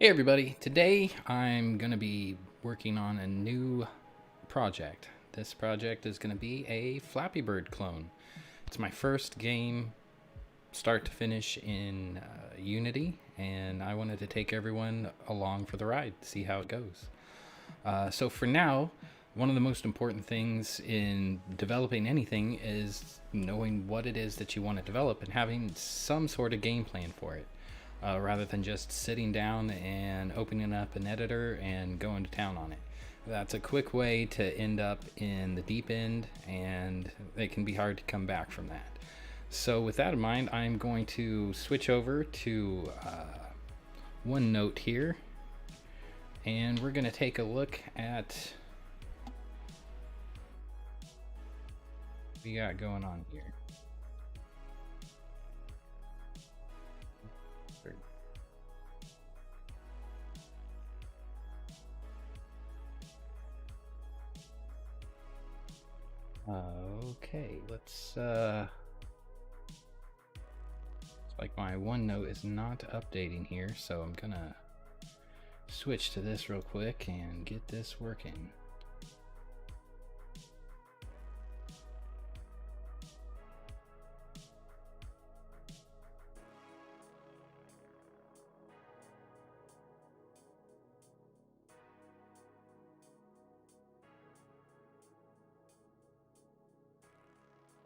Hey everybody, today I'm going to be working on a new project. This project is going to be a Flappy Bird clone. It's my first game, start to finish, in Unity, and I wanted to take everyone along for the ride, see how it goes. So for now, one of the most important things in developing anything is knowing what it is that you want to develop and having some sort of game plan for it. Rather than just sitting down and opening up an editor and going to town on it. That's a quick way to end up in the deep end, and it can be hard to come back from that. So with that in mind, I'm going to switch over to OneNote here, and we're going to take a look at what we got going on here. Okay, let's it's like my OneNote is not updating here, so I'm gonna switch to this real quick and get this working.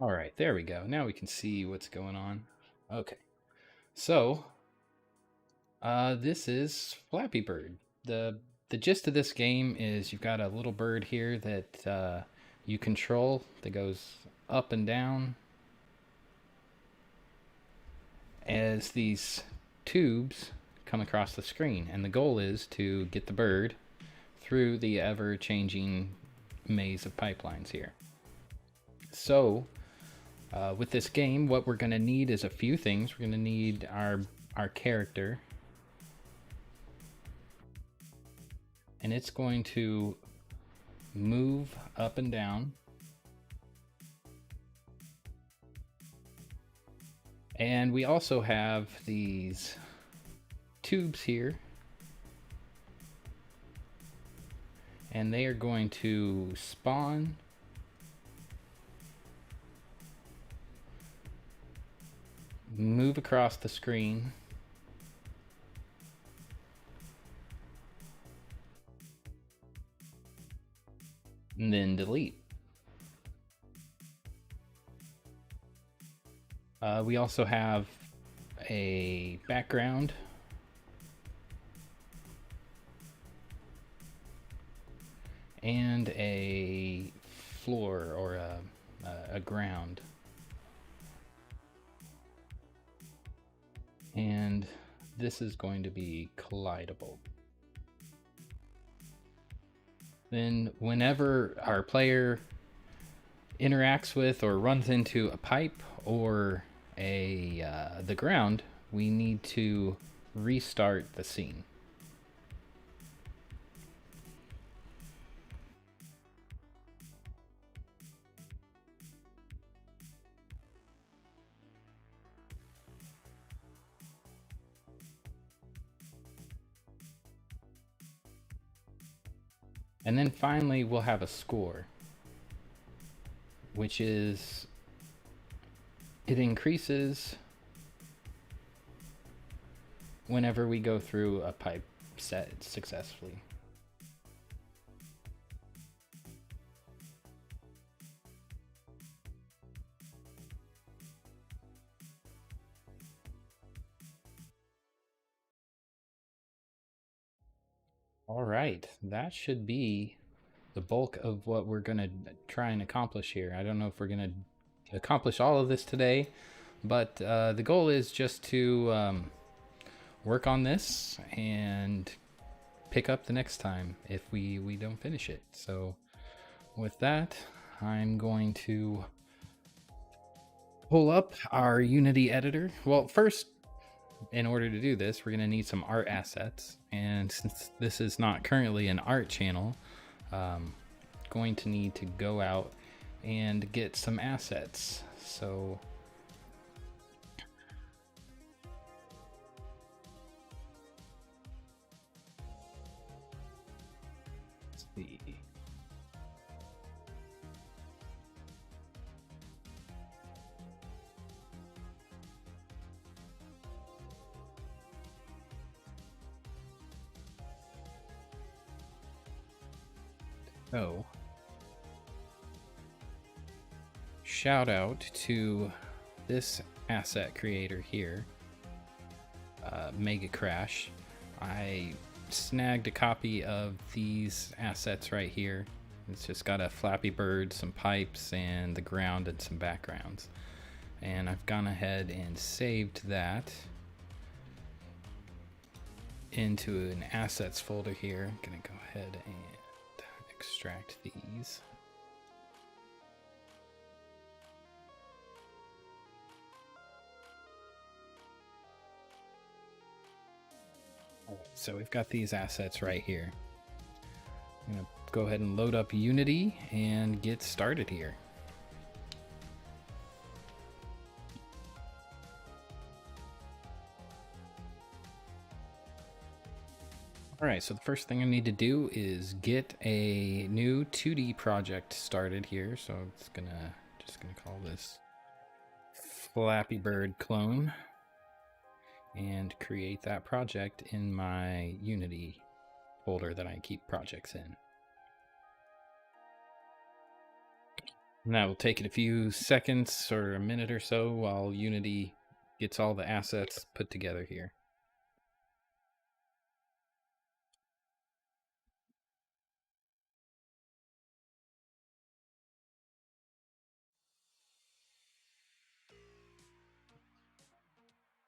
All right, there we go. Now we can see what's going on. Okay, so this is Flappy Bird. The gist of this game is you've got a little bird here that you control that goes up and down as these tubes come across the screen, and the goal is to get the bird through the ever-changing maze of pipelines here. So with this game, what we're going to need is a few things. We're going to need our character, and it's going to move up and down, and we also have these tubes here, and they are going to spawn move across the screen and then delete. We also have a background and a floor or a ground. And this is going to be collidable. Then whenever our player interacts with or runs into a pipe or the ground, we need to restart the scene. And then finally, we'll have a score, which is, it increases whenever we go through a pipe set successfully. All right, that should be the bulk of what we're going to try and accomplish here. I don't know if we're going to accomplish all of this today, but the goal is just to work on this and pick up the next time if we don't finish it. So with that, I'm going to pull up our Unity editor. Well, first, in order to do this, we're going to need some art assets, and since this is not currently an art channel, going to need to go out and get some assets. So see. So, shout out to this asset creator here, Mega Crash. I snagged a copy of these assets right here. It's just got a Flappy Bird, some pipes, and the ground and some backgrounds. And I've gone ahead and saved that into an assets folder here. I'm gonna go ahead and extract these. So we've got these assets right here. I'm gonna go ahead and load up Unity and get started here. Alright, so the first thing I need to do is get a new 2D project started here. So it's just gonna call this Flappy Bird clone and create that project in my Unity folder that I keep projects in. And that will take it a few seconds or a minute or so while Unity gets all the assets put together here.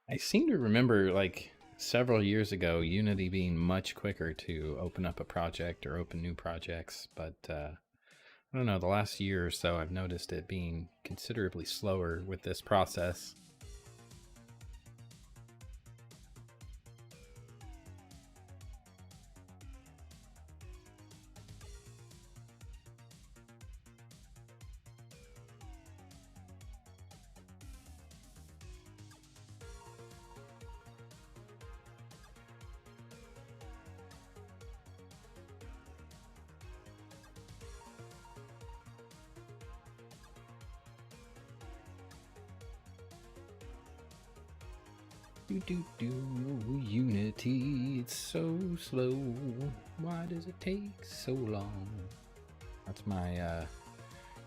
I seem to remember, like, several years ago, Unity being much quicker to open up a project or open new projects, but I don't know, the last year or so I've noticed it being considerably slower with this process. Unity, it's so slow. Why does it take so long? That's my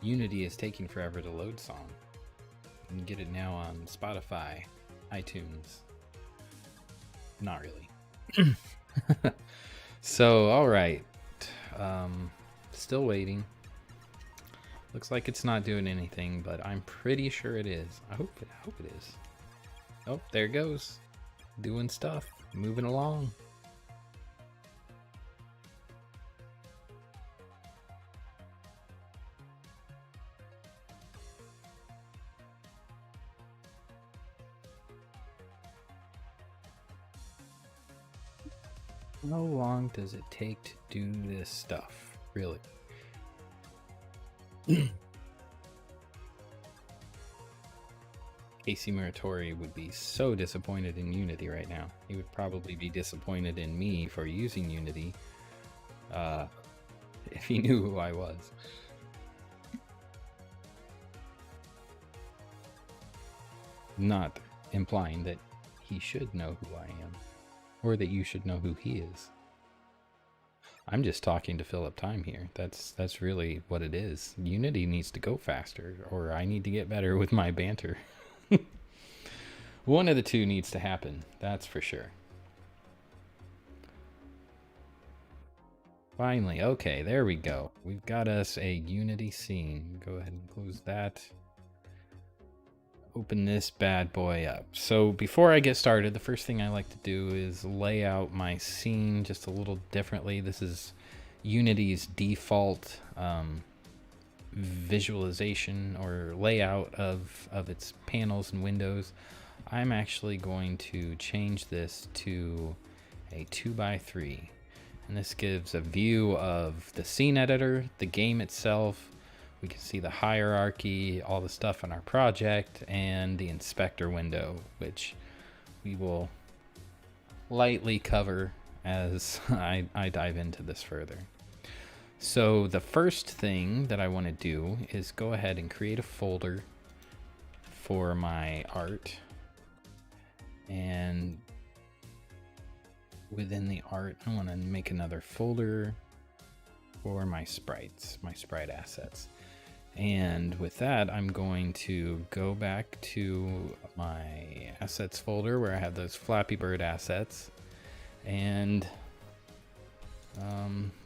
Unity is taking forever to load song. You can get it now on Spotify, iTunes. Not really. So, alright. Still waiting. Looks like it's not doing anything, but I'm pretty sure it is. I hope it is. Oh, there it goes. Doing stuff. Moving along. How long does it take to do this stuff? Really? Casey Muratori would be so disappointed in Unity right now. He would probably be disappointed in me for using Unity if he knew who I was. Not implying that he should know who I am, or that you should know who he is. I'm just talking to fill up time here. That's really what it is. Unity needs to go faster, or I need to get better with my banter. One of the two needs to happen, that's for sure. Finally, okay, there we go. We've got us a Unity scene. Go ahead and close that. Open this bad boy up. So before I get started, the first thing I like to do is lay out my scene just a little differently. This is Unity's default visualization or layout of its panels and windows. I'm actually going to change this to a 2x3, and this gives a view of the scene editor, the game itself. We can see the hierarchy, all the stuff in our project, and the inspector window, which we will lightly cover as I dive into this further. So the first thing that I want to do is go ahead and create a folder for my art. And within the art, I want to make another folder for my sprites, my sprite assets. And with that, I'm going to go back to my assets folder where I have those Flappy Bird assets. And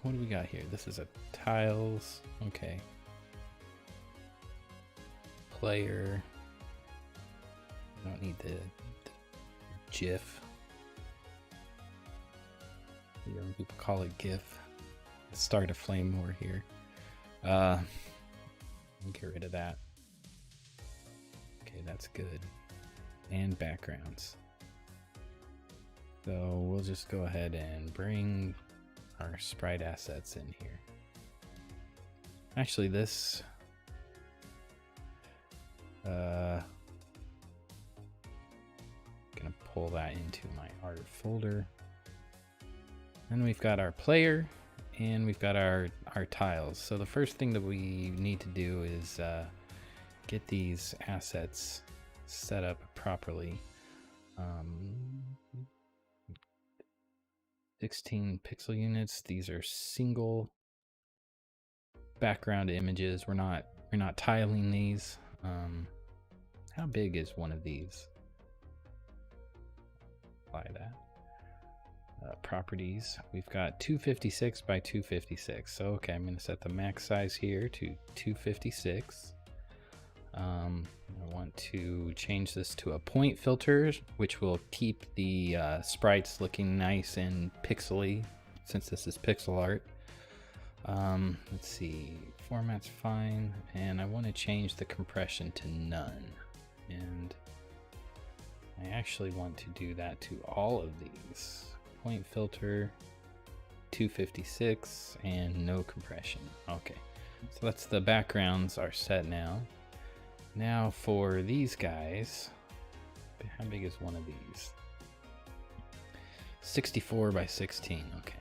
what do we got here? This is a tiles. Okay. Player. I don't need the GIF. You know, people call it GIF. Let's start a flame war here. Get rid of that. Okay, that's good. And backgrounds. So we'll just go ahead and bring our sprite assets in here. Actually, this gonna pull that into my art folder. And we've got our player and we've got our tiles. So the first thing that we need to do is get these assets set up properly. 16 pixel units. These are single background images. We're not tiling these. How big is one of these? Apply that. Properties. We've got 256 by 256. So okay, I'm going to set the max size here to 256. I want to change this to a point filter, which will keep the sprites looking nice and pixely, since this is pixel art. Let's see, format's fine, and I want to change the compression to none. And I actually want to do that to all of these. Point filter, 256, and no compression. Okay, so that's the backgrounds are set now. Now for these guys, how big is one of these? 64 by 16, okay.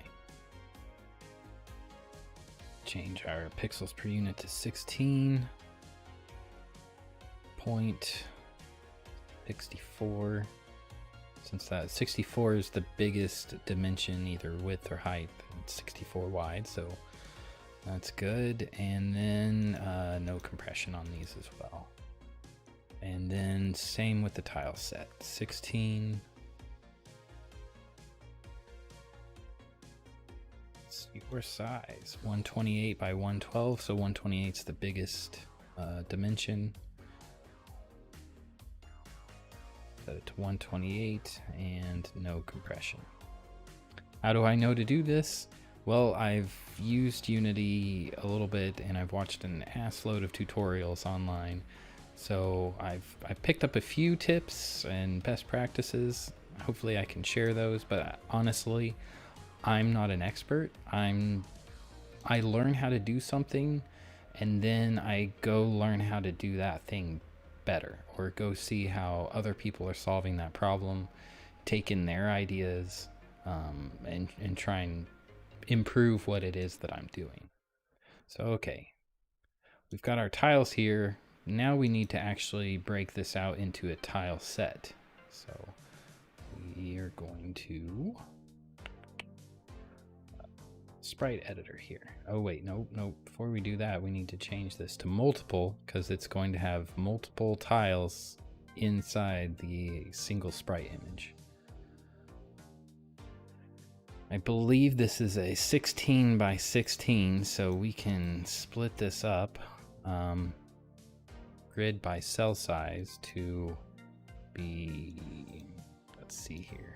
Change our pixels per unit to 16. Point 64. Since that 64 is the biggest dimension, either width or height, it's 64 wide, so that's good. And then no compression on these as well. And then same with the tile set, 16. It's your size, 128 by 112, so 128 is the biggest dimension. Set it to 128 and no compression. How do I know to do this? Well, I've used Unity a little bit and I've watched an ass load of tutorials online. So I picked up a few tips and best practices. Hopefully I can share those, but honestly, I'm not an expert. I learn how to do something and then I go learn how to do that thing better, or go see how other people are solving that problem, take in their ideas, and try and improve what it is that I'm doing. So okay, we've got our tiles here. Now we need to actually break this out into a tile set. So we are going to sprite editor here. Oh wait, no, before we do that, we need to change this to multiple, because it's going to have multiple tiles inside the single sprite image. I believe this is a 16 by 16, so we can split this up, grid by cell size to be, let's see here.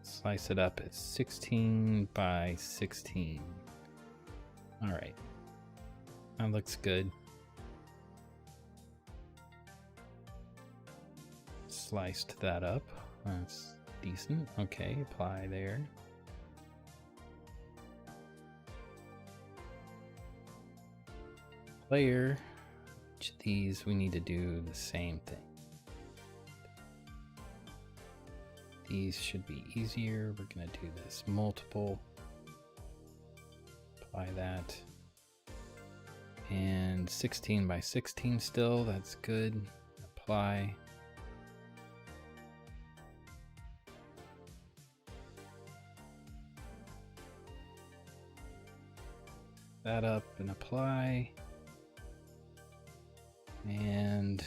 Slice it up at 16 by 16. All right, that looks good. Sliced that up, that's decent. Okay, apply there. Player, each of these we need to do the same thing. These should be easier. We're gonna do this multiple Apply that. And 16 by 16 still, that's good. Apply. That up and apply. And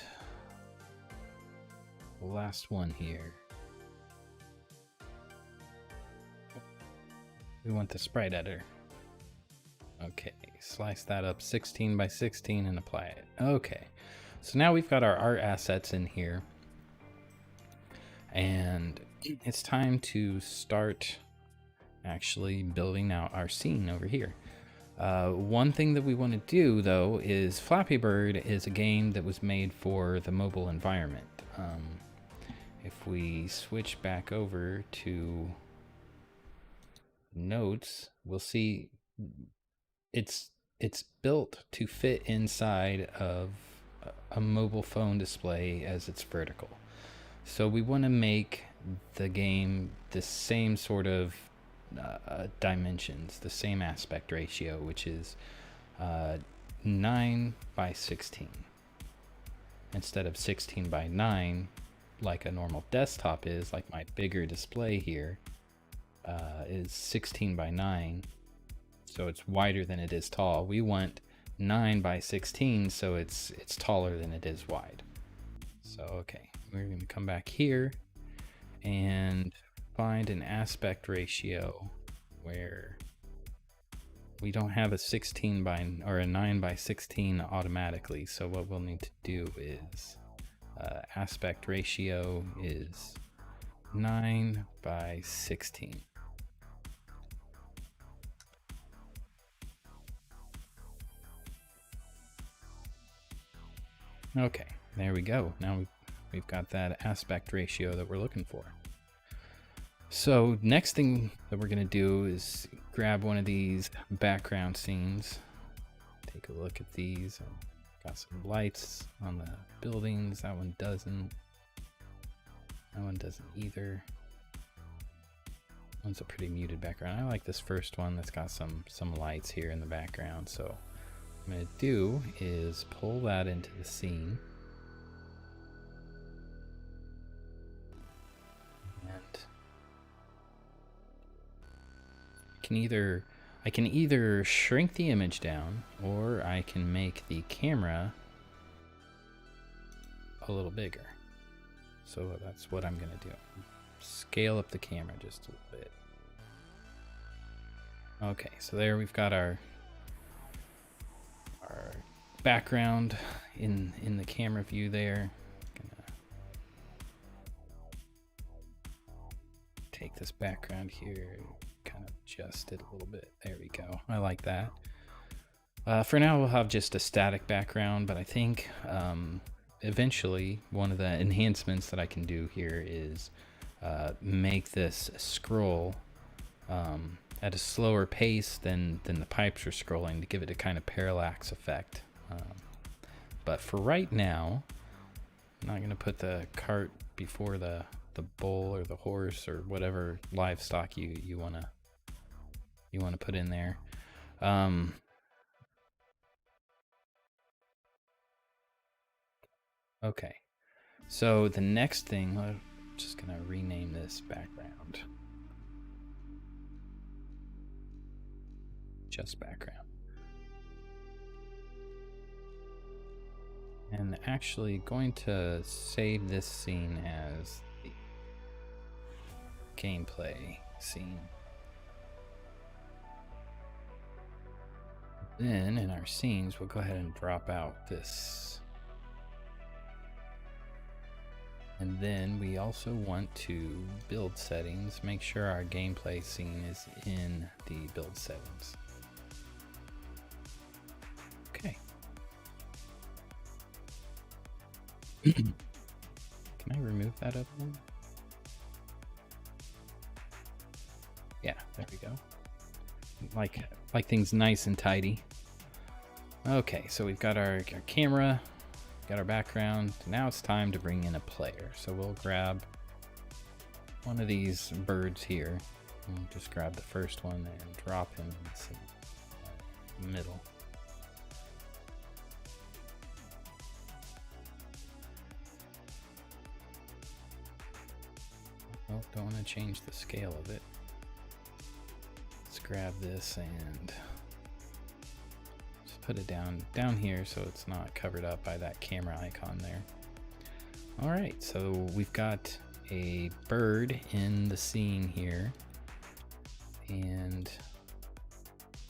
the last one here. We want the sprite editor. Okay, slice that up 16 by 16 and apply it. Okay, so now we've got our art assets in here. And it's time to start actually building out our scene over here. One thing that we want to do, though, is Flappy Bird is a game that was made for the mobile environment. If we switch back over to notes, we'll see it's built to fit inside of a mobile phone display as it's vertical. So we want to make the game the same sort of dimensions, the same aspect ratio, which is 9 by 16 instead of 16 by 9 like a normal desktop is, like my bigger display here is 16 by 9, so it's wider than it is tall. We want 9 by 16, so it's taller than it is wide. So okay, we're going to come back here and find an aspect ratio where we don't have a 16 by or a 9 by 16 automatically. So what we'll need to do is aspect ratio is 9 by 16. Okay, there we go. Now we've got that aspect ratio that we're looking for. So next thing that we're gonna do is grab one of these background scenes. Take a look at these. Got some lights on the buildings. That one doesn't. That one doesn't either. One's a pretty muted background. I like this first one that's got some lights here in the background. So what I'm gonna do is pull that into the scene. I can either shrink the image down, or I can make the camera a little bigger. So that's what I'm gonna do. Scale up the camera just a little bit. Okay, so there we've got our background in the camera view there. Gonna take this background here, kind of adjust it a little bit. There we go. I like that. For now, we'll have just a static background, but I think eventually one of the enhancements that I can do here is make this scroll at a slower pace than the pipes are scrolling to give it a kind of parallax effect. But for right now, I'm not going to put the cart before the bull or the horse or whatever livestock you want to put in there. Okay, so the next thing, I'm just gonna rename this background. Just background. And actually going to save this scene as the gameplay scene. Then in our scenes, we'll go ahead and drop out this. And then we also want to build settings, make sure our gameplay scene is in the build settings. Okay. Can I remove that other one? Yeah, there we go. Like things nice and tidy. Okay, so we've got our camera, got our background. Now it's time to bring in a player. So we'll grab one of these birds here. We'll just grab the first one and drop him in the scene. middle. Oh, don't want to change the scale of it. Let's grab this and just put it down here so it's not covered up by that camera icon there. All right, so we've got a bird in the scene here, and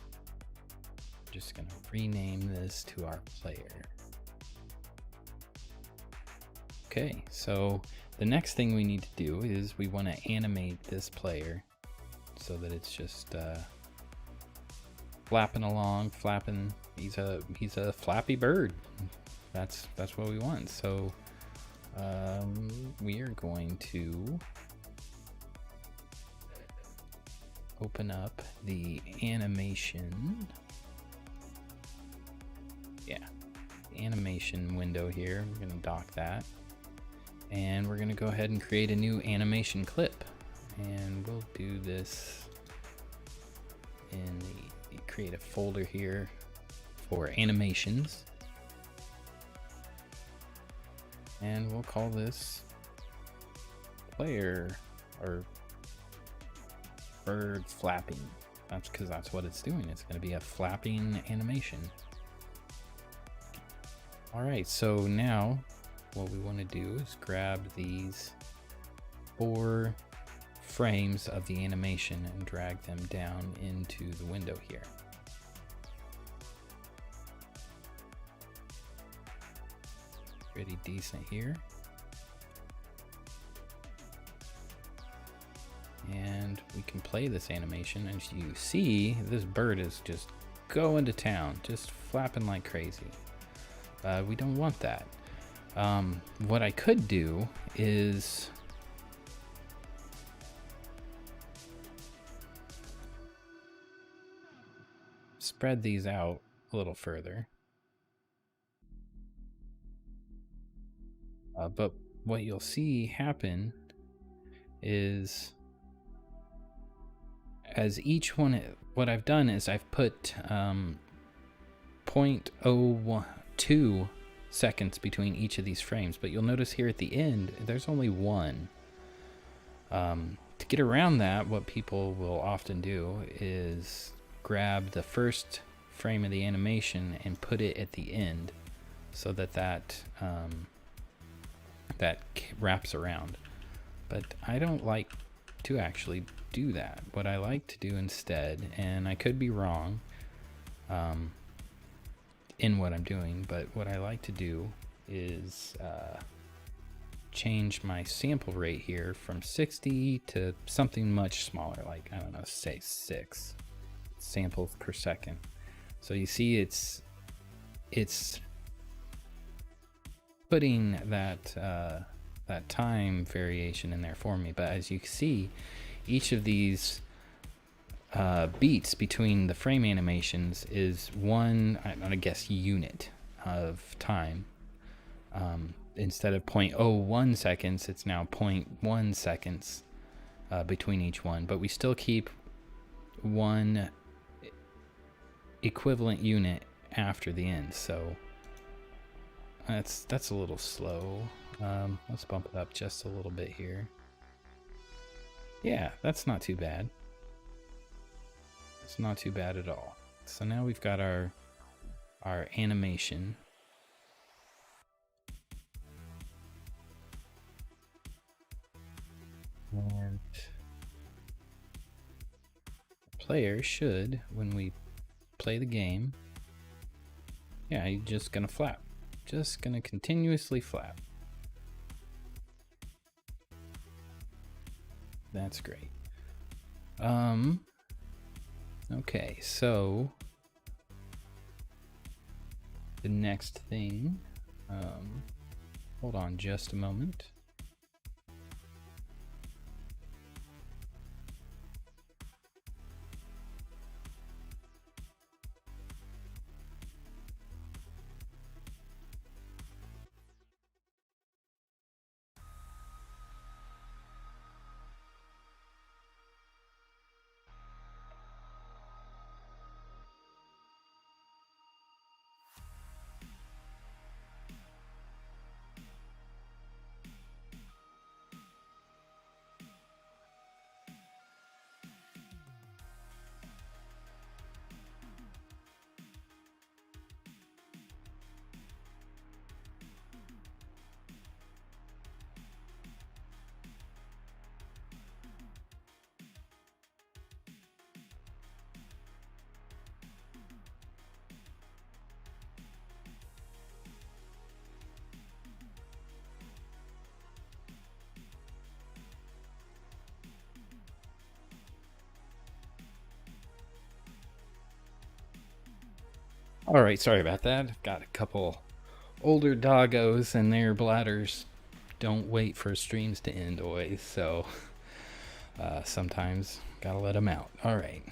I'm just gonna rename this to our player. Okay, so the next thing we need to do is we want to animate this player so that it's just flapping along, flapping. He's a Flappy Bird. That's what we want. So we are going to open up the animation. Yeah, the animation window here. We're going to dock that. And we're going to go ahead and create a new animation clip. And we'll do this in the create a folder here for animations. And we'll call this player or bird flapping. That's because that's what it's doing. It's going to be a flapping animation. All right, so now what we want to do is grab these 4 frames of the animation and drag them down into the window here. Pretty decent here. And we can play this animation, and as you see, this bird is just going to town, just flapping like crazy. We don't want that. What I could do is spread these out a little further. But what you'll see happen is as each one, what I've done is I've put 0.02 seconds between each of these frames, but you'll notice here at the end there's only 1. To get around that, what people will often do is grab the first frame of the animation and put it at the end so that wraps around. But I don't like to actually do that. What I like to do instead, and I could be wrong in what I'm doing, but what I like to do is change my sample rate here from 60 to something much smaller, like, I don't know, say 6 samples per second. So you see it's putting that time variation in there for me, but as you can see, each of these beats between the frame animations is one, I guess, unit of time. Instead of 0.01 seconds, it's now 0.1 seconds between each one, but we still keep one equivalent unit after the end. So that's a little slow. Let's bump it up just a little bit here. Yeah, that's not too bad. It's not too bad at all. So now we've got our animation. And the player should, when we play the game, yeah, he's just gonna flap. Just gonna continuously flap. That's great. Okay, so the next thing, hold on just a moment. All right, sorry about that. I've got a couple older doggos and their bladders don't wait for streams to end always, so sometimes gotta let them out. All right.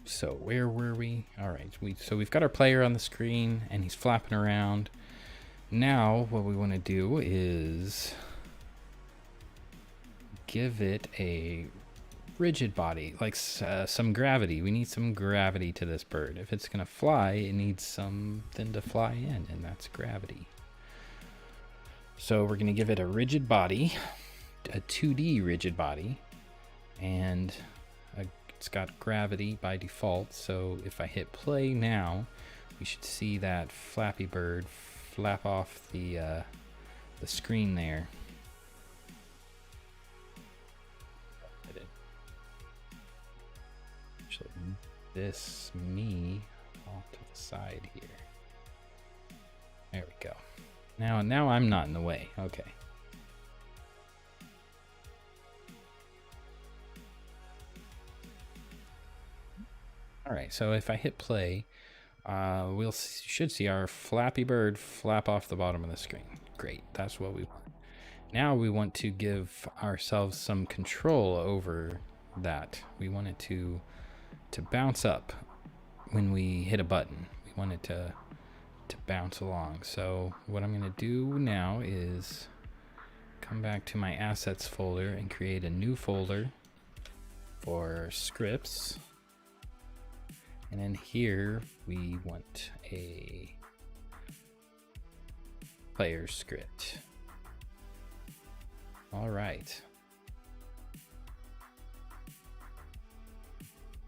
So where were we? All right, we've got our player on the screen and he's flapping around. Now what we want to do is give it a rigid body, like some gravity. We need some gravity to this bird. If it's gonna fly, it needs something to fly in, and that's gravity. So we're gonna give it a rigid body, a 2D rigid body, and it's got gravity by default. So if I hit play now, we should see that Flappy Bird flap off the screen there. Actually, this me off to the side here. There we go. Now I'm not in the way. Okay. All right, so if I hit play, should see our Flappy Bird flap off the bottom of the screen. Great, that's what we want. Now we want to give ourselves some control over that. We want it to bounce up when we hit a button. We want it to bounce along. So what I'm going to do now is come back to my assets folder and create a new folder for scripts. And then here we want a player script. All right. I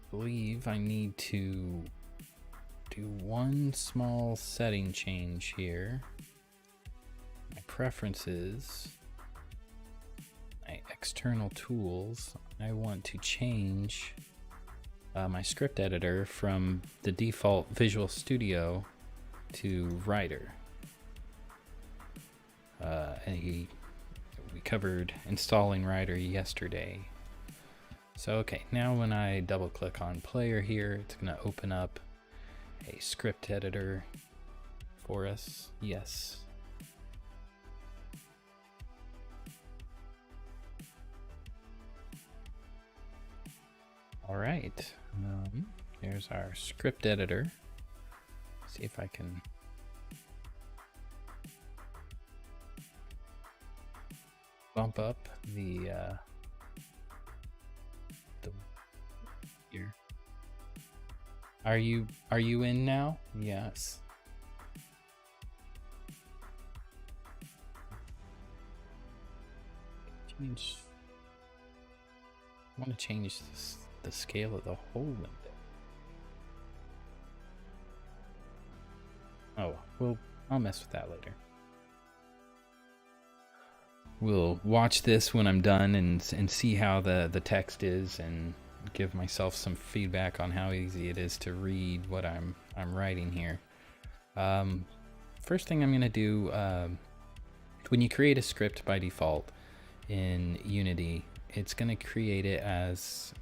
believe I need to do one small setting change here. My preferences, my external tools. I want to change my script editor from the default Visual Studio to Writer. We covered installing Writer yesterday. So okay, now when I double click on player here, it's going to open up a script editor for us. Yes. All right. Here's our script editor. See if I can bump up the here. Are you in now? Yes. Change. I want to change the scale of the whole window. Oh, well, I'll mess with that later. We'll watch this when I'm done and see how the text is and give myself some feedback on how easy it is to read what I'm writing here. First thing I'm going to do, when you create a script by default in Unity, it's going to create it as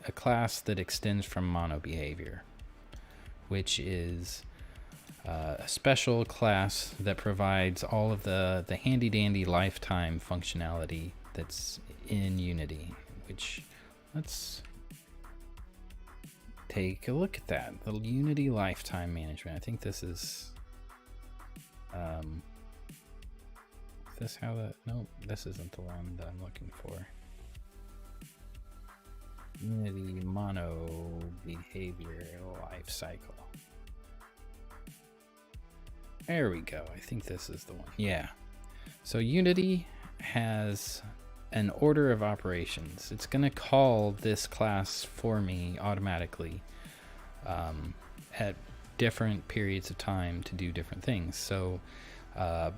a class that extends from mono behavior, which is a special class that provides all of the handy dandy lifetime functionality that's in Unity, which let's take a look at that. The Unity lifetime management. I think this is this how the nope, this isn't the one that I'm looking for. Unity mono behavior life cycle. There we go. I think this is the one. Yeah. So Unity has an order of operations. It's going to call this class for me automatically at different periods of time to do different things. So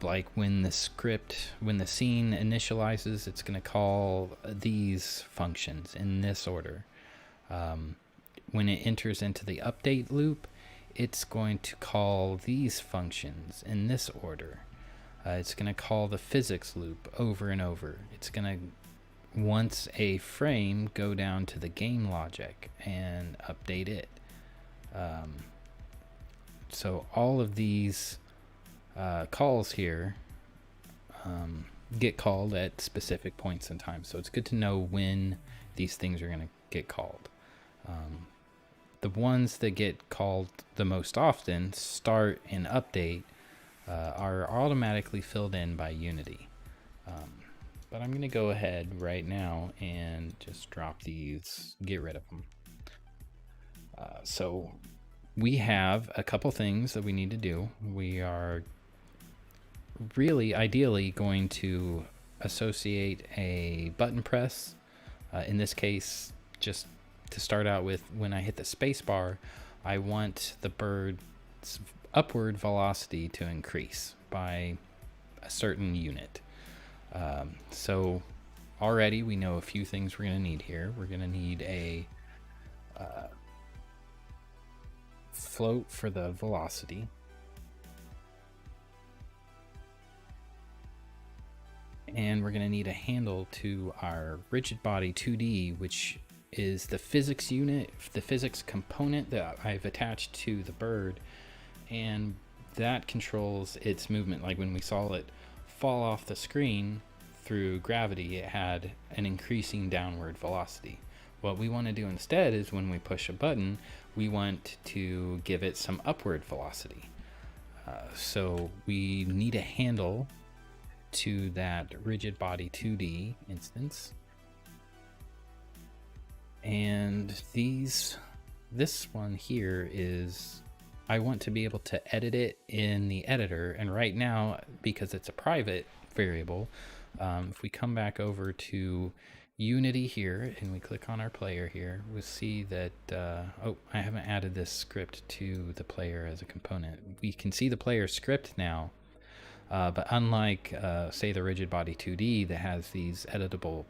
like when the scene initializes, it's going to call these functions in this order. When it enters into the update loop, it's going to call these functions in this order. It's going to call the physics loop over and over. It's going to, once a frame, go down to the game logic and update it. So all of these calls here get called at specific points in time. So it's good to know when these things are going to get called. The ones that get called the most often, start and update, are automatically filled in by Unity. But I'm going to go ahead right now and just drop these, get rid of them. So we have a couple things that we need to do. We are really ideally going to associate a button press. In this case, just to start out with, when I hit the space bar, I want the bird's upward velocity to increase by a certain unit. So already we know a few things we're going to need here. We're going to need a float for the velocity. And we're going to need a handle to our rigid body 2D, which is the physics unit, the physics component that I've attached to the bird, and that controls its movement. Like when we saw it fall off the screen through gravity, it had an increasing downward velocity. What we want to do instead is when we push a button, we want to give it some upward velocity. So we need a handle to that rigid body 2D instance. And this one here is, I want to be able to edit it in the editor. And right now, because it's a private variable, if we come back over to Unity here and we click on our player here, we'll see that, oh, I haven't added this script to the player as a component. We can see the player script now, but unlike, say, the rigid body 2D that has these editable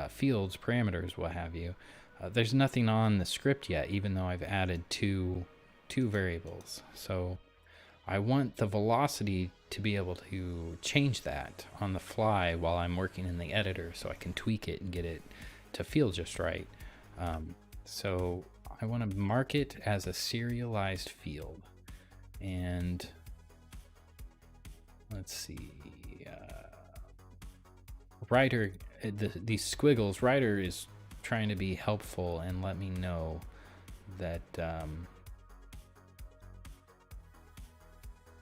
fields, parameters, what have you, there's nothing on the script yet, even though I've added two variables. So I want the velocity to be able to change that on the fly while I'm working in the editor, so I can tweak it and get it to feel just right. So I want to mark it as a serialized field, and let's see, Ryder, these squiggles, Ryder is trying to be helpful and let me know that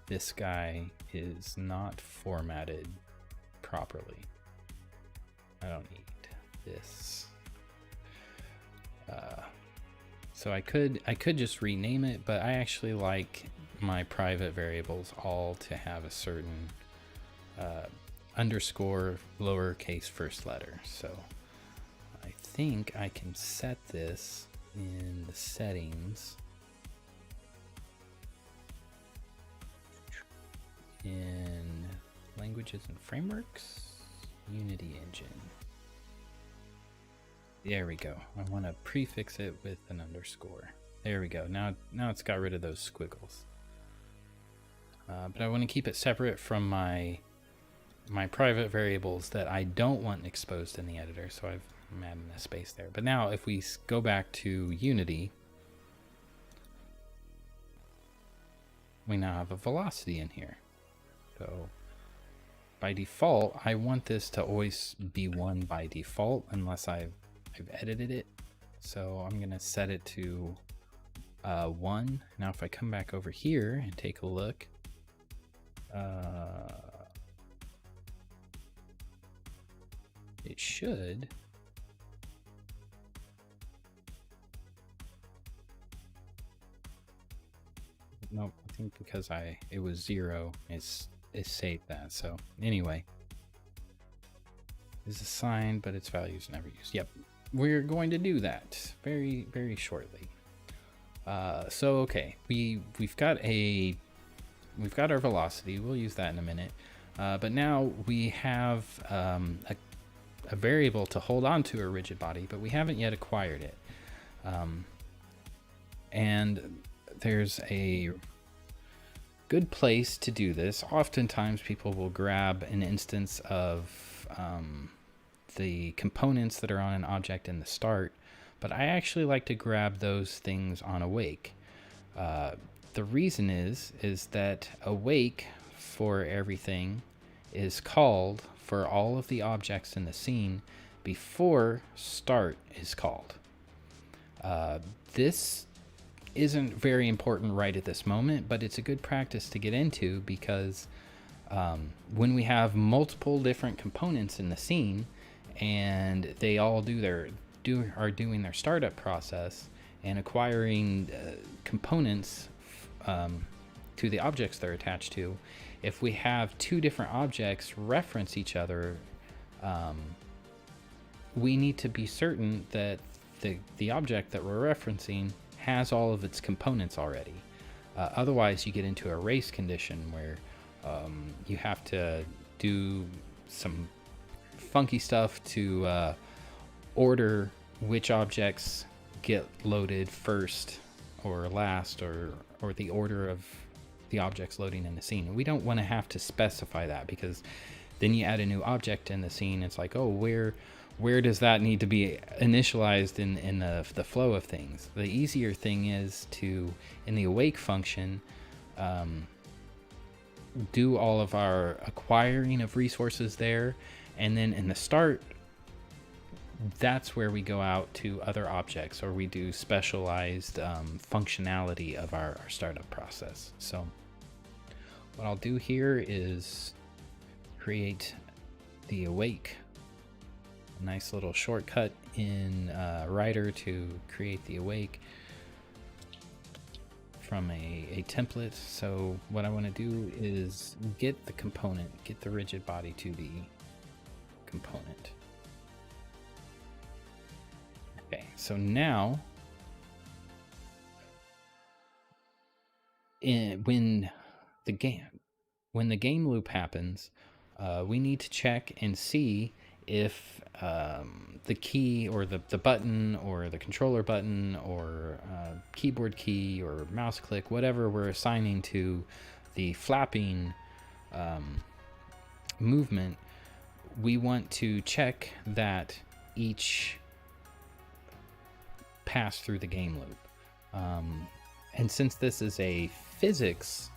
this guy is not formatted properly. I don't need this. So I could just rename it, but I actually like my private variables all to have a certain underscore lowercase first letter. So I think I can set this in the settings in languages and frameworks, Unity engine. There we go. I want to prefix it with an underscore. There we go. Now it's got rid of those squiggles. But I want to keep it separate from my private variables that I don't want exposed in the editor, so I'm adding a space there. But now if we go back to Unity, we now have a velocity in here. So by default, I want this to always be 1 by default unless I've edited it. So I'm going to set it to 1. Now if I come back over here and take a look, it should. Nope, I think because it was 0, it saved that. So anyway, is assigned, but its value is never used. Yep, we're going to do that very, very shortly. So okay, we've got our velocity. We'll use that in a minute. But now we have a variable to hold on to a rigid body, but we haven't yet acquired it. And there's a good place to do this. Oftentimes people will grab an instance of the components that are on an object in the start, but I actually like to grab those things on awake. The reason is that awake for everything is called for all of the objects in the scene before start is called. This isn't very important right at this moment, but it's a good practice to get into because when we have multiple different components in the scene and they all are doing their startup process and acquiring components to the objects they're attached to, if we have two different objects reference each other, we need to be certain that the object that we're referencing has all of its components already. Otherwise, you get into a race condition where you have to do some funky stuff to order which objects get loaded first or last, or the order of the objects loading in the scene. We don't want to have to specify that, because then you add a new object in the scene. It's like, oh, where does that need to be initialized in the flow of things? The easier thing is to, in the awake function, do all of our acquiring of resources there, and then in the start, that's where we go out to other objects, or we do specialized functionality of our startup process. So what I'll do here is create the awake, a nice little shortcut in Writer to create the awake from a template. So what I want to do is get the component, get the rigid body to the component. Okay, so now when the game loop happens, we need to check and see if the key or the button or the controller button or keyboard key or mouse click, whatever we're assigning to the flapping movement, we want to check that each pass through the game loop. And since this is a physics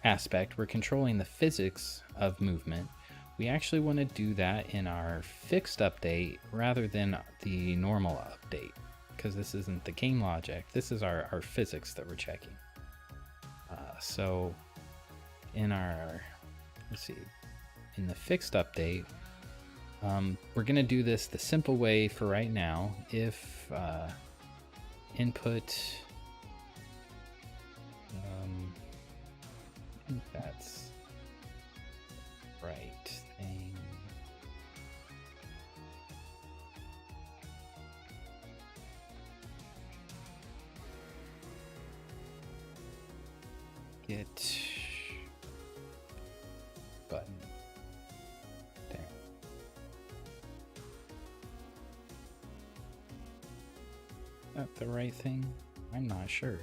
aspect, we're controlling the physics of movement, we actually want to do that in our fixed update rather than the normal update, because this isn't the game logic, this is our physics that we're checking. So in our, let's see, in the fixed update, we're going to do this the simple way for right now. If input, I think that's right thing. Get button. There. That the right thing? I'm not sure.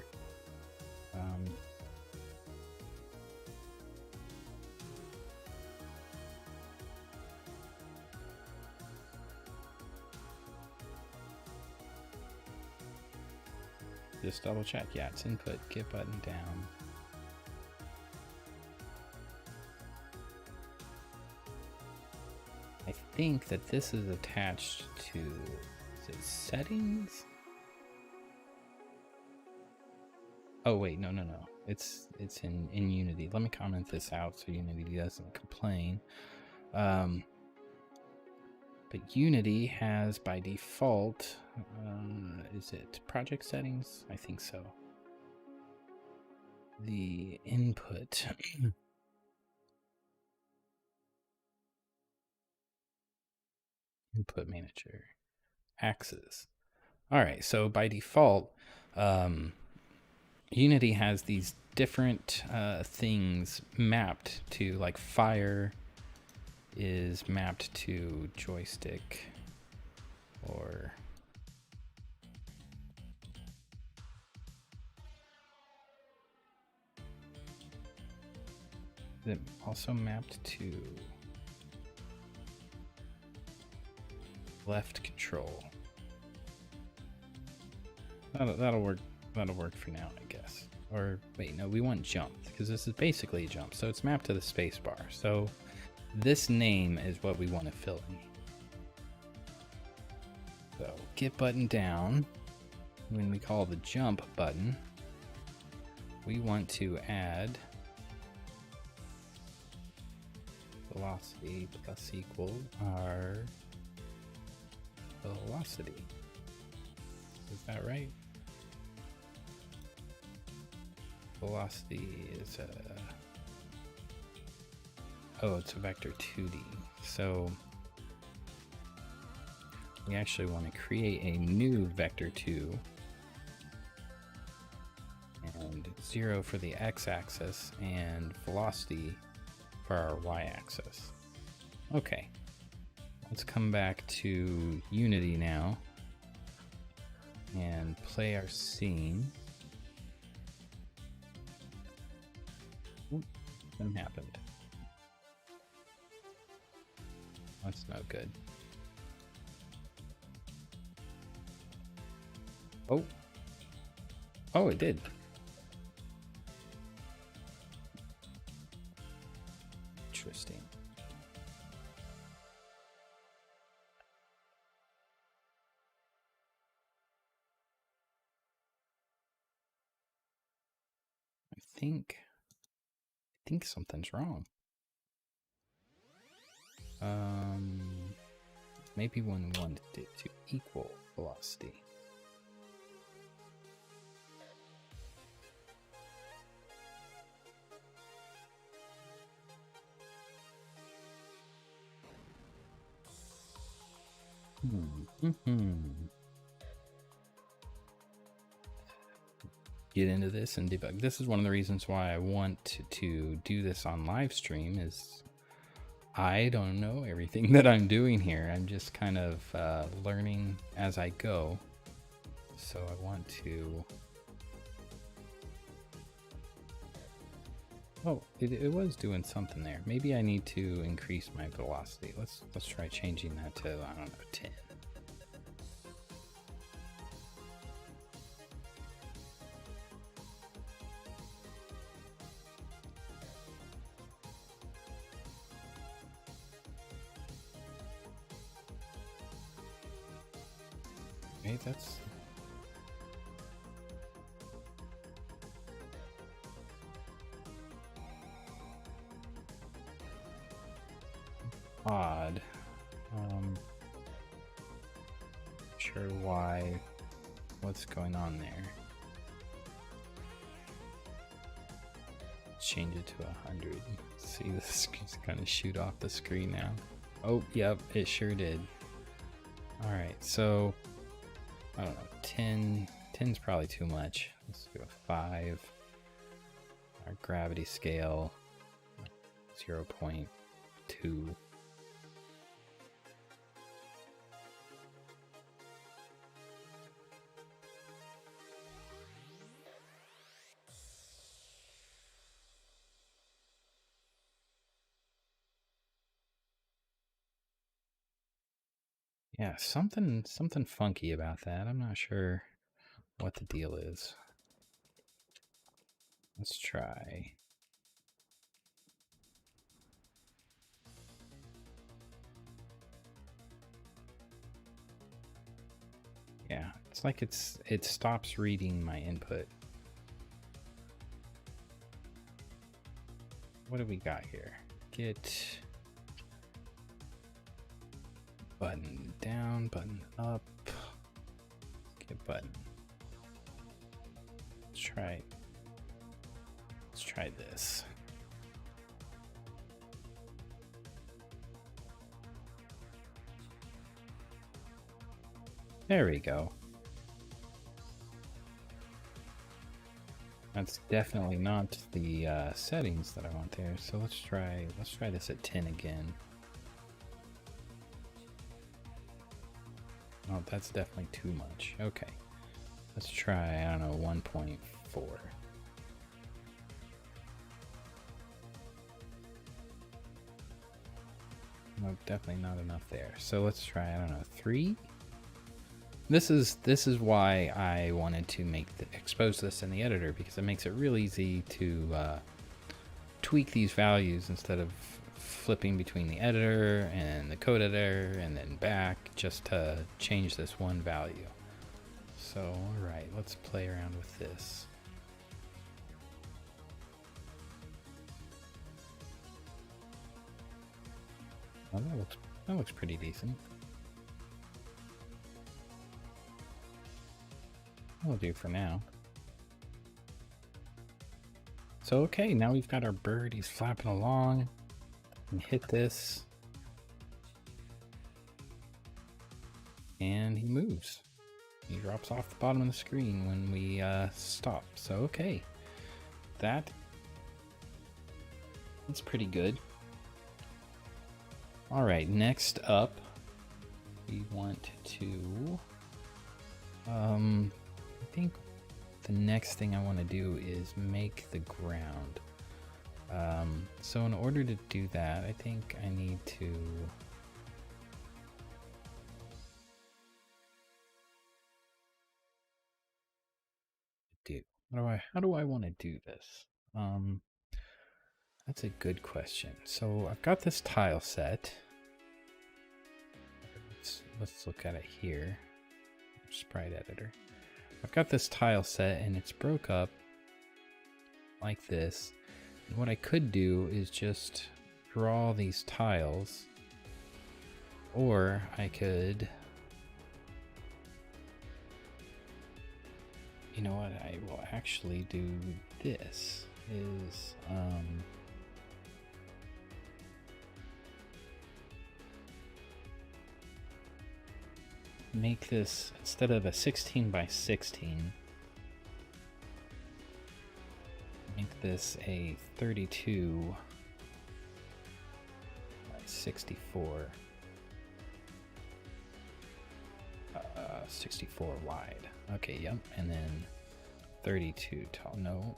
Just double check. Yeah, it's input, get button down. I think that this is attached to, is it settings? Oh wait, no. It's in Unity. Let me comment this out so Unity doesn't complain. But Unity has by default, is it project settings? I think so. The input. Input manager. Axes. All right, so by default, Unity has these different things mapped to, like fire is mapped to joystick, or is it also mapped to left control? That'll work That'll work for now, I guess. Or wait, no, we want jump because this is basically a jump. So it's mapped to the space bar. So this name is what we want to fill in. So get button down. When we call the jump button, we want to add velocity plus equal our velocity. Is that right? Velocity is it's a vector 2D. So we actually want to create a new vector 2 and 0 for the x-axis and velocity for our y-axis. Okay, let's come back to Unity now and play our scene. Something happened. That's no good. Oh, it did. Interesting. I think something's wrong. Maybe one wanted it to equal velocity. Get into this and debug. This is one of the reasons why I want to do this on live stream is I don't know everything that I'm doing here. I'm just kind of learning as I go. So I want to... Oh, it was doing something there. Maybe I need to increase my velocity. Let's try changing that to, I don't know, 10. Okay, that's... odd. Sure why, what's going on there. Let's change it to 100. See, this is gonna shoot off the screen now. Oh, yep, it sure did. Alright, so I don't know, 10. 10's probably too much. Let's do a 5. Our gravity scale 0.2. Yeah, something funky about that. I'm not sure what the deal is. Let's try. Yeah, it's like it stops reading my input. What do we got here? Get button down, button up. Get button. Let's try this. There we go. That's definitely not the settings that I want there. So let's try this at 10 again. Oh, that's definitely too much. Okay. Let's try, I don't know, 1.4. Nope, definitely not enough there. So let's try, I don't know, 3? This is why I wanted to expose this in the editor, because it makes it real easy to tweak these values instead of flipping between the editor and the code editor and then back just to change this one value. So, all right, let's play around with this. Oh, that looks pretty decent. That'll do for now. So okay, now we've got our bird. He's flapping along. And hit this. And he moves. He drops off the bottom of the screen when we stop. So okay, that's pretty good. All right, next up, we want to, I think the next thing I want to do is make the ground. So in order to do that, I think I need to how do I want to do this? That's a good question. So I've got this tile set. Let's look at it here. Sprite editor. I've got this tile set and it's broke up like this. And what I could do is just draw these tiles, or I could, you know what, I will actually do this is make this, instead of a 16 by 16, make this a 32 by 64, 64 wide. Okay, yep, and then 32 tall. No.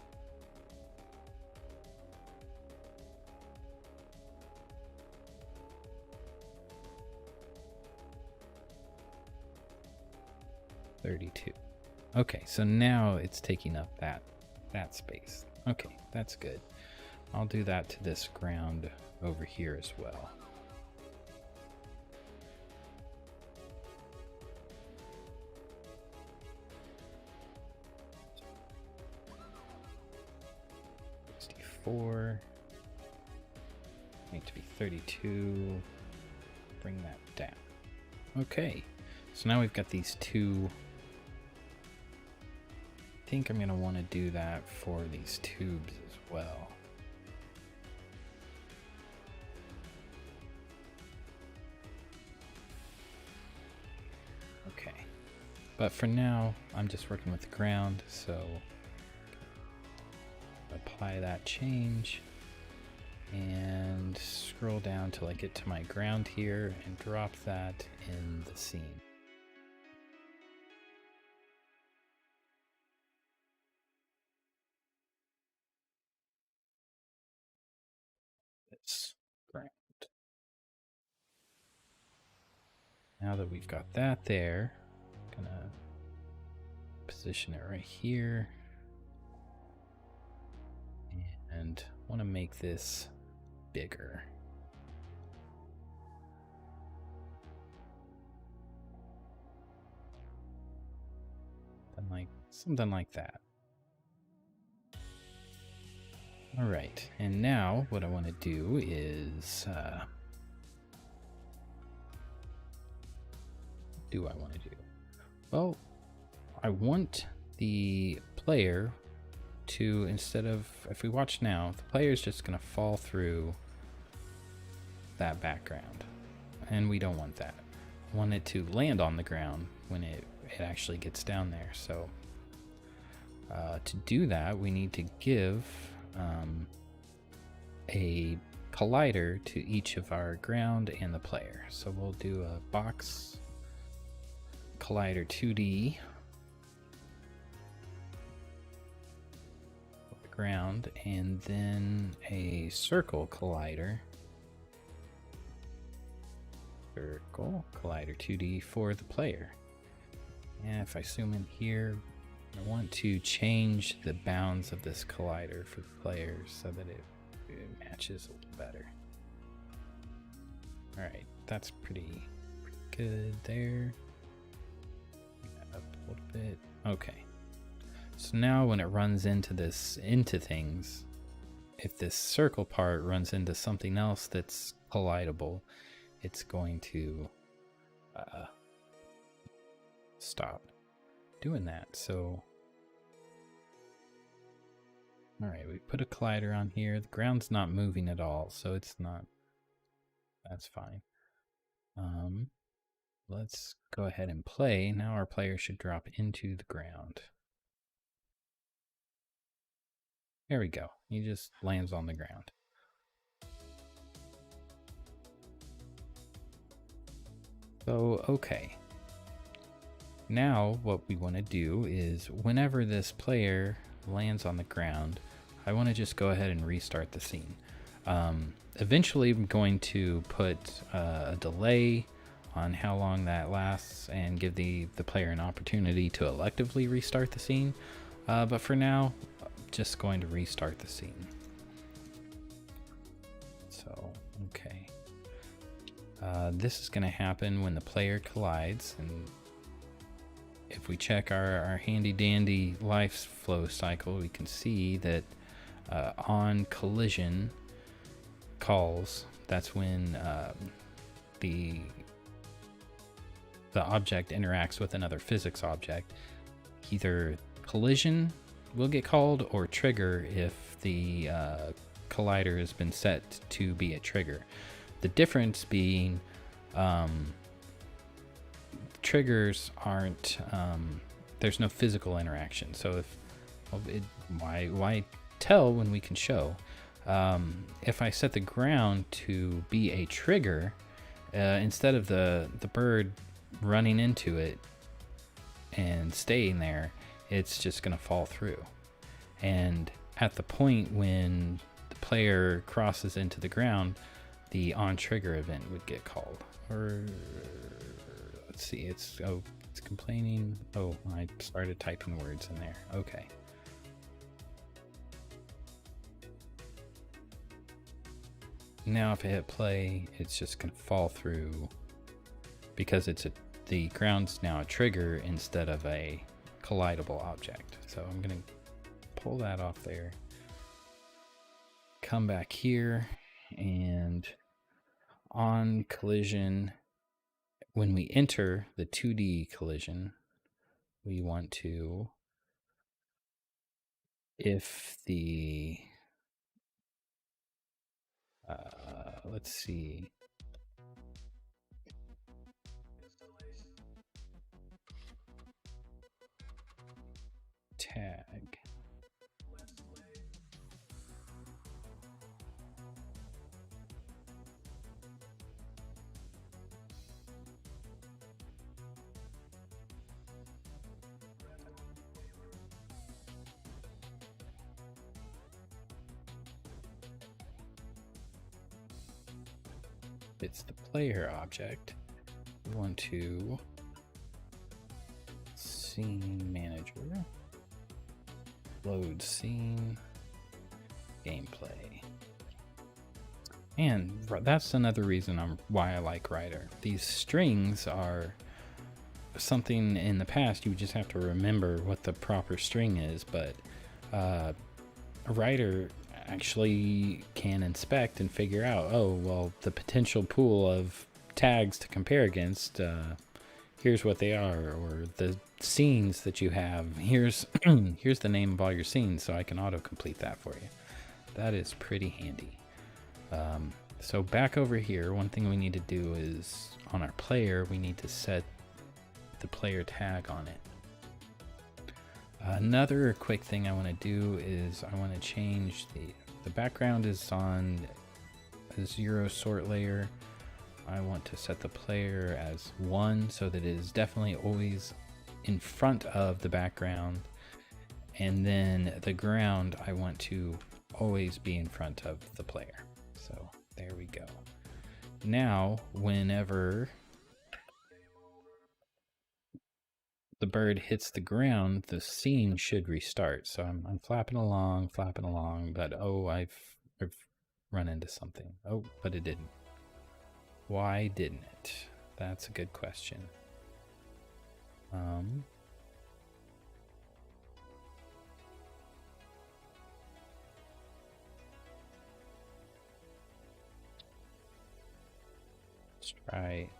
Okay, so now it's taking up that space. Okay, that's good. I'll do that to this ground over here as well. Need to be 32. Bring that down. Okay, so now we've got these two. I think I'm going to want to do that for these tubes as well. Okay, but for now I'm just working with the ground, so apply that change and scroll down till I get to my ground here and drop that in the scene. This ground. Now that we've got that there, I'm gonna position it right here and want to make this bigger. Something like that. All right, and now what I want to do is well, I want the player to, instead of, if we watch now, the player is just going to fall through that background, and we don't want that. I want it to land on the ground when it actually gets down there. So to do that, we need to give a collider to each of our ground and the player. So we'll do a box collider 2D for the ground, and then a circle collider, circle collider 2D for the player. And if I zoom in here, I want to change the bounds of this collider for the players so that it matches a little better. All right, that's pretty good there. Up a little bit. Okay. So now when it runs into things, if this circle part runs into something else that's collidable, it's going to stop doing that. So, all right, we put a collider on here. The ground's not moving at all, so it's not, that's fine. Let's go ahead and play. Now our player should drop into the ground. There we go. He just lands on the ground. So, okay. Now what we want to do is whenever this player lands on the ground, I want to just go ahead and restart the scene. Eventually I'm going to put a delay on how long that lasts and give the player an opportunity to electively restart the scene. But for now, I'm just going to restart the scene. So, okay. This is going to happen when the player collides, and if we check our handy dandy life flow cycle, we can see that on collision calls, that's when the object interacts with another physics object. Either collision will get called or trigger if the collider has been set to be a trigger. The difference being triggers aren't, there's no physical interaction. So why tell when we can show? If I set the ground to be a trigger, instead of the bird running into it and staying there, it's just going to fall through. And at the point when the player crosses into the ground, the on trigger event would get called. Or let's see, it's complaining. Oh, I started typing words in there. Okay. Now if I hit play, it's just going to fall through because the ground's now a trigger instead of a collidable object. So I'm going to pull that off there. Come back here, and on collision, when we enter the 2D collision, we want to, if the, let's see, tag. It's the player object. We want to scene manager, load scene, gameplay. And that's another reason why I like Rider. These strings are something in the past you just have to remember what the proper string is, but Rider actually can inspect and figure out, oh, well, the potential pool of tags to compare against, here's what they are, or the scenes that you have, here's here's the name of all your scenes, so I can auto-complete that for you. That is pretty handy. So back over here, one thing we need to do is, on our player, we need to set the player tag on it. Another quick thing I want to do is I want to change the background is on a 0 sort layer. I want to set the player as 1 so that it is definitely always in front of the background. And then the ground I want to always be in front of the player. So there we go. Now, whenever the bird hits the ground, the scene should restart. So I'm flapping along, but oh, I've run into something. Oh, but it didn't. Why didn't it? That's a good question.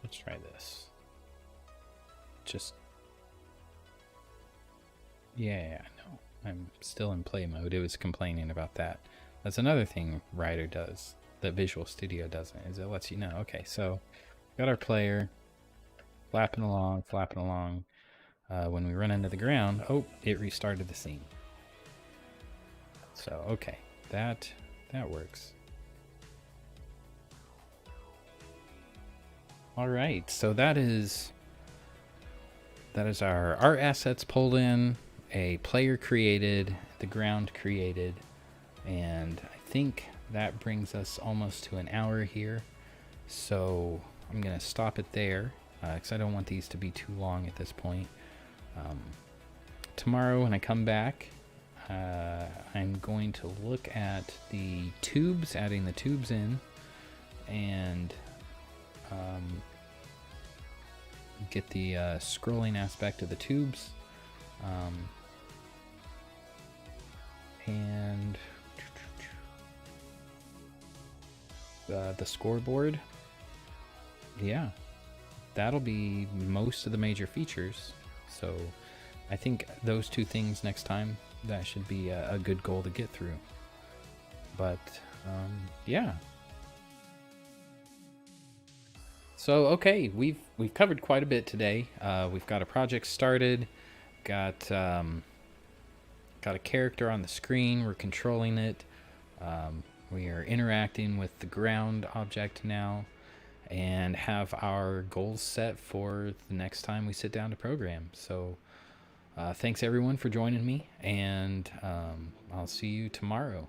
Let's try this. Yeah, no. I'm still in play mode. It was complaining about that. That's another thing Ryder does that Visual Studio doesn't, is it lets you know. Okay, so got our player flapping along. When we run into the ground, oh, it restarted the scene. So, okay, that works. All right, so that is our art assets pulled in, a player created, the ground created, and I think that brings us almost to an hour here. So I'm gonna stop it there because I don't want these to be too long at this point. Tomorrow when I come back, I'm going to look at the tubes, adding the tubes in, and get the scrolling aspect of the tubes, and the scoreboard. Yeah, that'll be most of the major features. So I think those two things next time, that should be a good goal to get through. But yeah. So okay, we've covered quite a bit today. We've got a project started, got a character on the screen. We're controlling it. We are interacting with the ground object now, and have our goals set for the next time we sit down to program. So thanks everyone for joining me, and I'll see you tomorrow.